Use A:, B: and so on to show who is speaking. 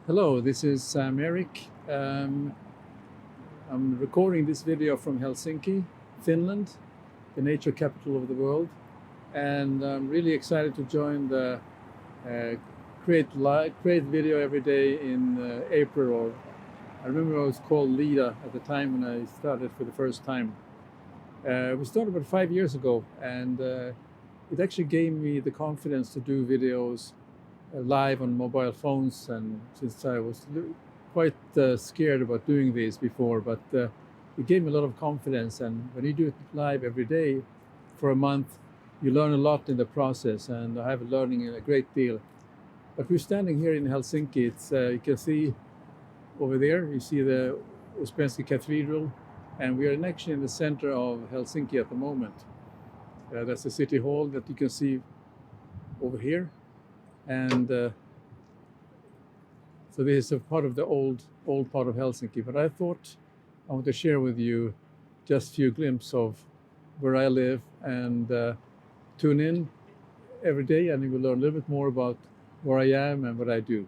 A: Hello, this is Sam-Erik. I'm recording this video from Helsinki, Finland, the nature capital of the world. And I'm really excited to join the create video every day in April. Or I remember I was called Lida at the time when I started for the first time. We started about 5 years ago, and it actually gave me the confidence to do videos live on mobile phones, and since I was quite scared about doing this before, but it gave me a lot of confidence. And when you do it live every day for a month, you learn a lot in the process, and I have learning a great deal. But we're standing here in Helsinki. It's you can see over there, you see the Uspensky Cathedral, and we are actually in the center of Helsinki at the moment. That's the city hall that you can see over here. And so this is a part of the old part of Helsinki. But I thought I want to share with you just a few glimpses of where I live, and tune in every day and you will learn a little bit more about where I am and what I do.